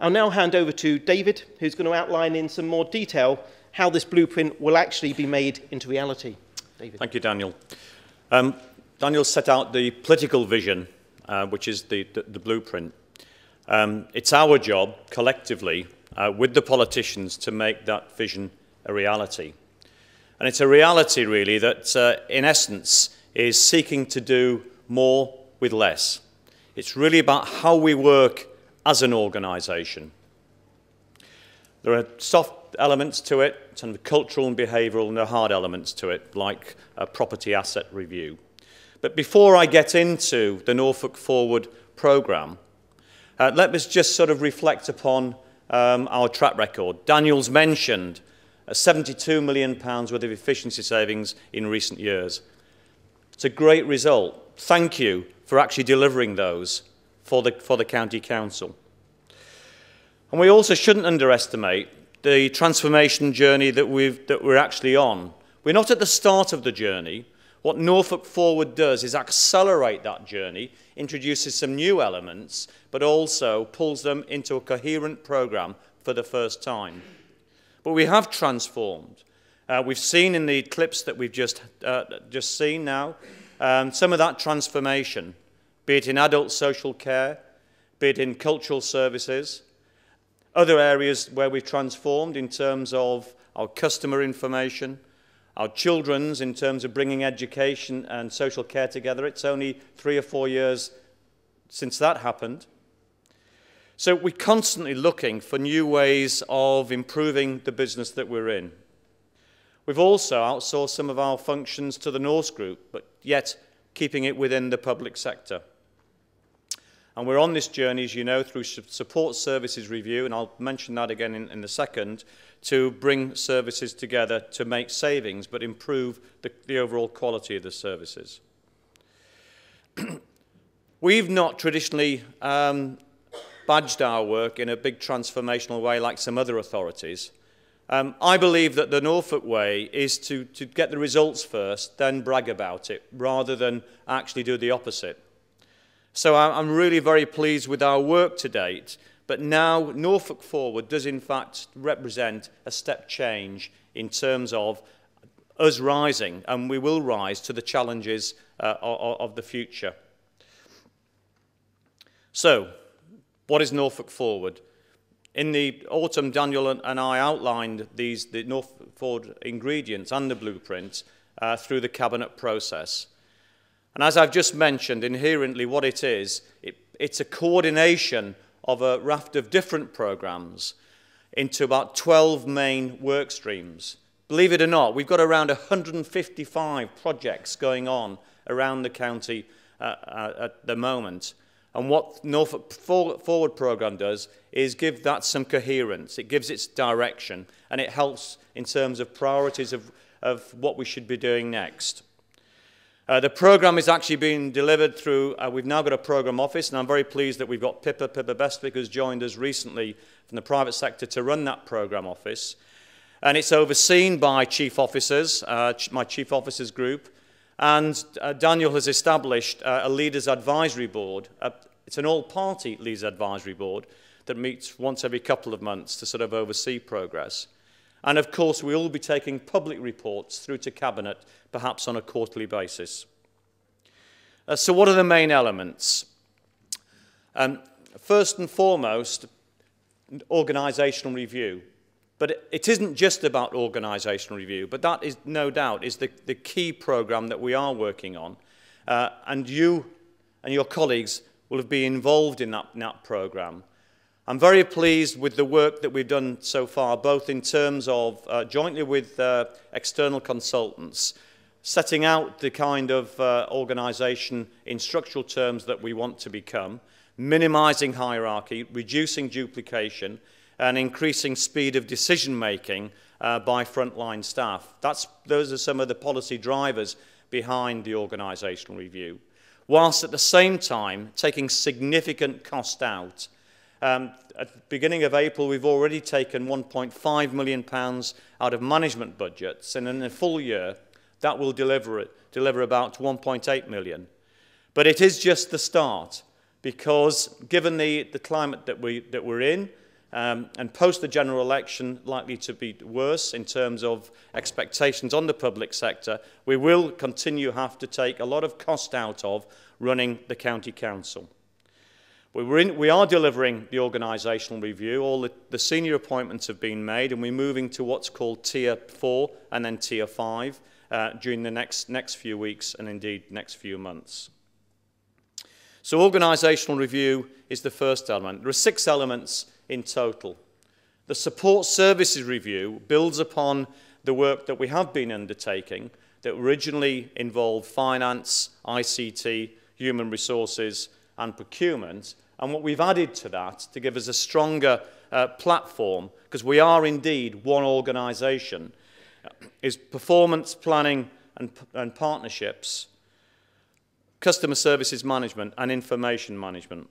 I'll now hand over to David, who's going to outline in some more detail how this blueprint will actually be made into reality. David. Thank you, Daniel. Daniel set out the political vision, which is the blueprint. It's our job, collectively, with the politicians, to make that vision a reality. And it's a reality, really, that, in essence, is seeking to do more with less. It's really about how we work as an organisation. There are soft elements to it, some cultural and behavioural, and there are hard elements to it, like a property asset review. But before I get into the Norfolk Forward programme, let us just sort of reflect upon our track record. Daniel's mentioned £72 million worth of efficiency savings in recent years. It's a great result. Thank you for actually delivering those for the County Council. And we also shouldn't underestimate the transformation journey that we're actually on. We're not at the start of the journey. What Norfolk Forward does is accelerate that journey, introduces some new elements, but also pulls them into a coherent programme for the first time. But we have transformed. We've seen in the clips that we've just seen now, some of that transformation, be it in adult social care, be it in cultural services, other areas where we've transformed in terms of our customer information, our children's in terms of bringing education and social care together. It's only 3 or 4 years since that happened. So we're constantly looking for new ways of improving the business that we're in. We've also outsourced some of our functions to the Norse Group, but yet keeping it within the public sector. And we're on this journey, as you know, through support services review, and I'll mention that again in a second, to bring services together to make savings, but improve the overall quality of the services. We've not traditionally badged our work in a big transformational way like some other authorities. I believe that the Norfolk way is to get the results first, then brag about it, rather than actually do the opposite. So I'm really very pleased with our work to date, but now Norfolk Forward does in fact represent a step change in terms of us rising, and we will rise to the challenges of the future. So, what is Norfolk Forward? In the autumn, Daniel and I outlined the Norfolk Forward ingredients and the blueprint through the Cabinet process. And as I've just mentioned, inherently what it is, it's a coordination of a raft of different programmes into about 12 main work streams. Believe it or not, we've got around 155 projects going on around the county at the moment. And what Norfolk Forward programme does is give that some coherence. It gives its direction, and it helps in terms of priorities of what we should be doing next. The programme is actually being delivered through, we've now got a programme office, and I'm very pleased that we've got Pippa Bestwick, who's joined us recently from the private sector to run that programme office. And it's overseen by chief officers, my chief officers group, and Daniel has established a leaders advisory board. It's an all-party leaders advisory board that meets once every couple of months to sort of oversee progress. And of course, we will be taking public reports through to Cabinet, perhaps on a quarterly basis. So what are the main elements? First and foremost, organisational review. But it isn't just about organisational review, but that is, no doubt, is the key programme that we are working on. And you and your colleagues will be involved in that programme. I'm very pleased with the work that we've done so far, both in terms of jointly with external consultants, setting out the kind of organisation in structural terms that we want to become, minimising hierarchy, reducing duplication, and increasing speed of decision-making by frontline staff. Those are some of the policy drivers behind the organisational review, whilst at the same time taking significant cost out. At the beginning of April, we've already taken £1.5 million out of management budgets, and in a full year, that will deliver about £1.8 million. But it is just the start, because given the climate that we're in, and post the general election likely to be worse in terms of expectations on the public sector, we will continue to have to take a lot of cost out of running the county council. We are delivering the organisational review. All the senior appointments have been made, and we're moving to what's called Tier 4 and then Tier 5 during the next few weeks and indeed next few months. So organisational review is the first element. There are 6 elements in total. The support services review builds upon the work that we have been undertaking that originally involved finance, ICT, human resources and procurement. And what we've added to that to give us a stronger platform, because we are indeed one organisation, is performance planning and partnerships, customer services management and information management.